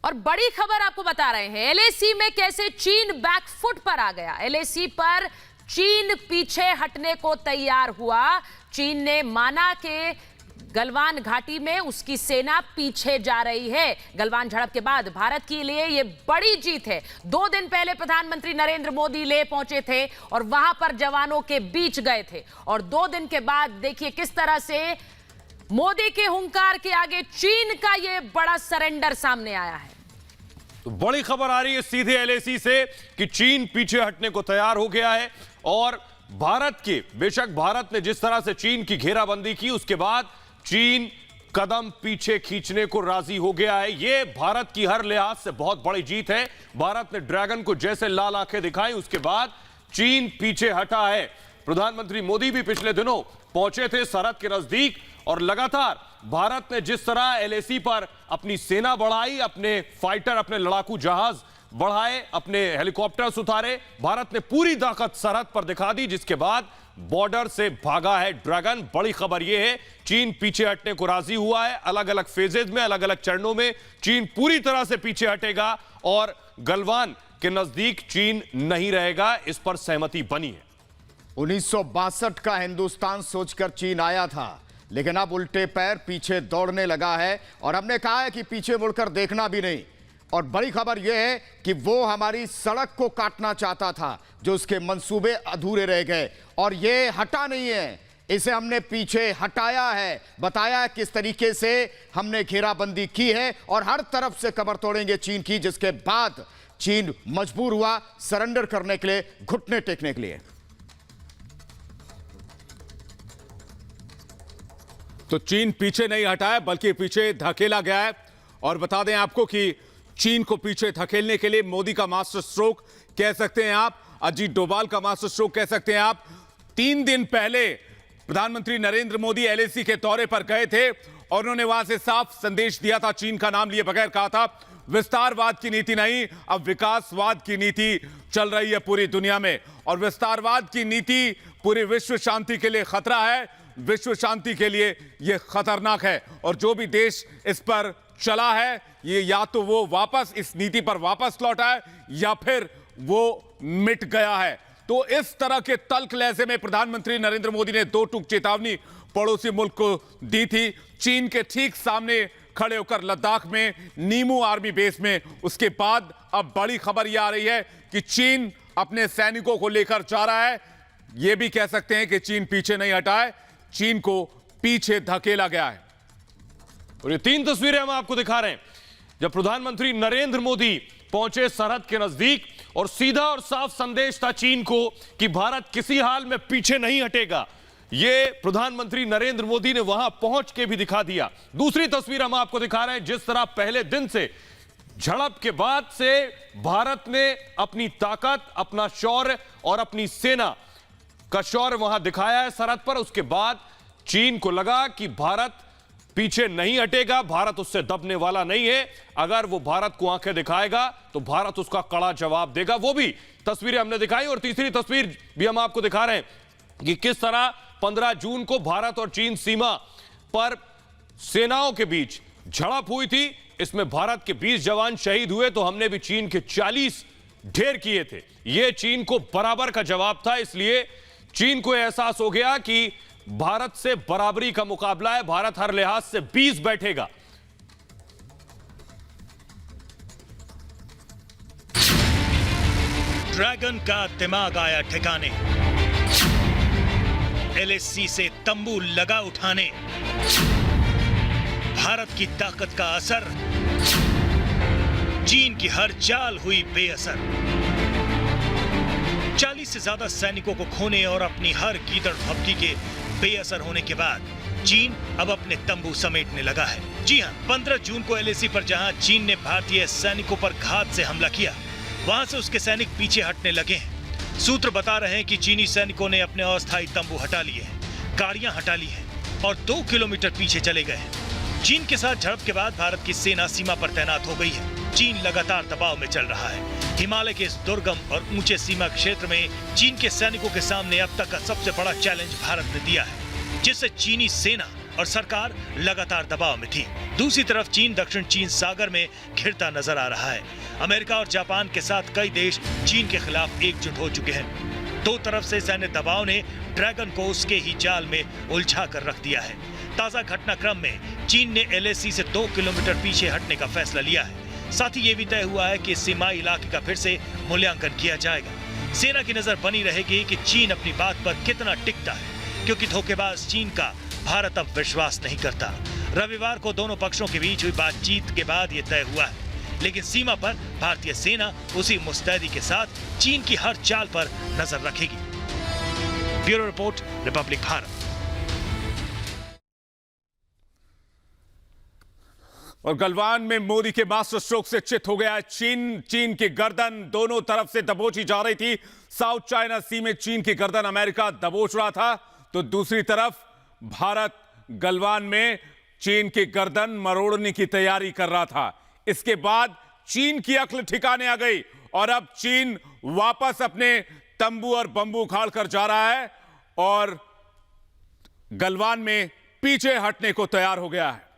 और बड़ी खबर आपको बता रहे हैं, एलएसी में कैसे चीन बैकफुट पर आ गया। एलएसी पर चीन पीछे हटने को तैयार हुआ। चीन ने माना कि गलवान घाटी में उसकी सेना पीछे जा रही है। गलवान झड़प के बाद भारत के लिए यह बड़ी जीत है। 2 दिन पहले प्रधानमंत्री नरेंद्र मोदी ले पहुंचे थे और वहां पर जवानों के बीच गए थे, और 2 दिन के बाद देखिए किस तरह से मोदी के हुंकार के आगे चीन का यह बड़ा सरेंडर सामने आया है। तो बड़ी खबर आ रही है सीधे एलएसी से कि चीन पीछे हटने को तैयार हो गया है। और भारत के, बेशक भारत ने जिस तरह से चीन की घेराबंदी की, उसके बाद चीन कदम पीछे खींचने को राजी हो गया है। यह भारत की हर लिहाज से बहुत बड़ी जीत है। भारत ने ड्रैगन को जैसे लाल आंखें दिखाई, उसके बाद चीन पीछे हटा है। प्रधानमंत्री मोदी भी पिछले दिनों पहुंचे थे सरहद के नजदीक, और लगातार भारत ने जिस तरह एलएसी पर अपनी सेना बढ़ाई, अपने फाइटर, अपने लड़ाकू जहाज बढ़ाए, अपने हेलीकॉप्टर्स उतारे, भारत ने पूरी ताकत सरहद पर दिखा दी, जिसके बाद बॉर्डर से भागा है ड्रैगन। बड़ी खबर यह है, चीन पीछे हटने को राजी हुआ है। अलग अलग फेजेज में, अलग अलग चरणों में चीन पूरी तरह से पीछे हटेगा और गलवान के नजदीक चीन नहीं रहेगा, इस पर सहमति बनी है। 1962 का हिंदुस्तान सोचकर चीन आया था, लेकिन अब उल्टे पैर पीछे दौड़ने लगा है, और हमने कहा है कि पीछे मुड़कर देखना भी नहीं। और बड़ी खबर यह है कि वो हमारी सड़क को काटना चाहता था, जो उसके मंसूबे अधूरे रह गए, और ये हटा नहीं है, इसे हमने पीछे हटाया है। बताया किस तरीके से हमने घेराबंदी की है और हर तरफ से कमर तोड़ेंगे चीन की, जिसके बाद चीन मजबूर हुआ सरेंडर करने के लिए, घुटने टेकने के लिए। तो चीन पीछे नहीं हटा है, बल्कि पीछे धकेला गया है। और बता दें आपको कि चीन को पीछे धकेलने के लिए मोदी का मास्टर स्ट्रोक कह सकते हैं आप, अजीत डोभाल का मास्टर स्ट्रोक कह सकते हैं आप। 3 दिन पहले प्रधानमंत्री नरेंद्र मोदी एलएसी के दौरे पर गए थे और उन्होंने वहां से साफ संदेश दिया था, चीन का नाम लिए बगैर कहा था विस्तारवाद की नीति नहीं, अब विकासवाद की नीति चल रही है पूरी दुनिया में, और विस्तारवाद की नीति पूरी विश्व शांति के लिए खतरा है, विश्व शांति के लिए यह खतरनाक है। और जो भी देश इस पर चला है, ये या तो वो वापस इस नीति पर वापस लौटा है या फिर वो मिट गया है। तो इस तरह के तल्ख लहजे में प्रधानमंत्री नरेंद्र मोदी ने 2 टूक चेतावनी पड़ोसी मुल्क को दी थी। चीन के ठीक सामने खड़े होकर लद्दाख में नीमू आर्मी बेस में। उसके बाद अब बड़ी खबर यह आ रही है कि चीन अपने सैनिकों को लेकर जा रहा है। यह भी कह सकते हैं कि चीन पीछे नहीं हटा है, चीन को पीछे धकेला गया है। और ये 3 तस्वीरें हम आपको दिखा रहे हैं, जब प्रधानमंत्री नरेंद्र मोदी पहुंचे सरहद के नजदीक, और सीधा और साफ संदेश था चीन को कि भारत किसी हाल में पीछे नहीं हटेगा। यह प्रधानमंत्री नरेंद्र मोदी ने वहां पहुंच के भी दिखा दिया। दूसरी तस्वीर हम आपको दिखा रहे हैं, जिस तरह पहले दिन से, झड़प के बाद से भारत ने अपनी ताकत, अपना शौर्य और अपनी सेना का शौर्य वहां दिखाया है सरहद पर। उसके बाद चीन को लगा कि भारत पीछे नहीं हटेगा, भारत उससे दबने वाला नहीं है। अगर वो भारत को आंखें दिखाएगा तो भारत उसका कड़ा जवाब देगा। वो भी तस्वीरें हमने दिखाई। और तीसरी तस्वीर भी हम आपको दिखा रहे हैं कि किस तरह 15 जून को भारत और चीन सीमा पर सेनाओं के बीच झड़प हुई थी। इसमें भारत के 20 जवान शहीद हुए, तो हमने भी चीन के 40 ढेर किए थे। यह चीन को बराबर का जवाब था, इसलिए चीन को एहसास हो गया कि भारत से बराबरी का मुकाबला है, भारत हर लिहाज से 20 बैठेगा। ड्रैगन का दिमाग आया ठिकाने, एलएसी से तंबू लगा उठाने, भारत की ताकत का असर, चीन की हर चाल हुई बेअसर। 40 से ज्यादा सैनिकों को खोने और अपनी हर गीदड़ भपकी के बेअसर होने के बाद चीन अब अपने तंबू समेटने लगा है। जी हां, 15 जून को एलएसी पर जहां चीन ने भारतीय सैनिकों पर घात से हमला किया, वहां से उसके सैनिक पीछे हटने लगे हैं। सूत्र बता रहे हैं कि चीनी सैनिकों ने अपने अस्थायी तंबू हटा लिए हैं, गाड़ियां हटा ली हैं और 2 किलोमीटर पीछे चले गए हैं। चीन के साथ झड़प के बाद भारत की सेना सीमा पर तैनात हो गई है। चीन लगातार दबाव में चल रहा है। हिमालय के इस दुर्गम और ऊंचे सीमा क्षेत्र में चीन के सैनिकों के सामने अब तक का सबसे बड़ा चैलेंज भारत ने दिया है, जिससे चीनी सेना और सरकार लगातार दबाव में थी। दूसरी तरफ चीन दक्षिण चीन सागर में घिरता नजर आ रहा है। अमेरिका और जापान के साथ कई देश चीन के खिलाफ एकजुट हो चुके हैं। दो तरफ से सैन्य दबाव ने ड्रैगन को उसके ही जाल में उलझा कर रख दिया है। ताजा घटनाक्रम में चीन ने LAC से 2 किलोमीटर पीछे हटने का फैसला लिया है। साथ ही ये भी तय हुआ है कि सीमाई इलाके का फिर से मूल्यांकन किया जाएगा। सेना की नजर बनी रहेगी कि चीन अपनी बात पर कितना टिकता है, क्योंकि धोखेबाज चीन का भारत अब विश्वास नहीं करता। रविवार को दोनों पक्षों के बीच हुई बातचीत के बाद यह तय हुआ है, लेकिन सीमा पर भारतीय सेना उसी मुस्तैदी के साथ चीन की हर चाल पर नजर रखेगी। Bureau report, Republic Bharat. और गलवान में मोदी के मास्टर स्ट्रोक से चित हो गया चीन की गर्दन दोनों तरफ से दबोची जा रही थी। साउथ चाइना सी में चीन की गर्दन अमेरिका दबोच रहा था, तो दूसरी तरफ भारत गलवान में चीन की गर्दन मरोड़ने की तैयारी कर रहा था। इसके बाद चीन की अक्ल ठिकाने आ गई और अब चीन वापस अपने तंबू और बंबू उखाड़ कर जा रहा है और गलवान में पीछे हटने को तैयार हो गया है।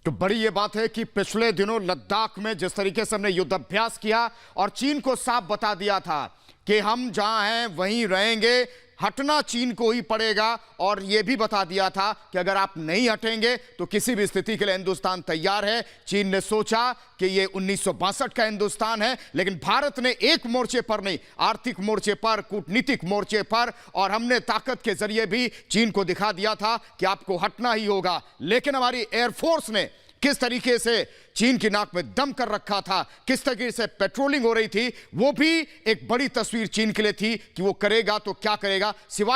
तो बड़ी ये बात है कि पिछले दिनों लद्दाख में जिस तरीके से हमने युद्धाभ्यास किया और चीन को साफ बता दिया था कि हम जहां हैं वहीं रहेंगे, हटना चीन को ही पड़ेगा, और यह भी बता दिया था कि अगर आप नहीं हटेंगे तो किसी भी स्थिति के लिए हिंदुस्तान तैयार है। चीन ने सोचा कि यह 1962 का हिंदुस्तान है, लेकिन भारत ने एक मोर्चे पर नहीं, आर्थिक मोर्चे पर, कूटनीतिक मोर्चे पर, और हमने ताकत के जरिए भी चीन को दिखा दिया था कि आपको हटना ही होगा। लेकिन हमारी एयरफोर्स ने किस तरीके से चीन की नाक में दम कर रखा था, किस तरीके से पेट्रोलिंग हो रही थी, वो भी एक बड़ी तस्वीर चीन के लिए थी कि वो करेगा तो क्या करेगा, सिवाय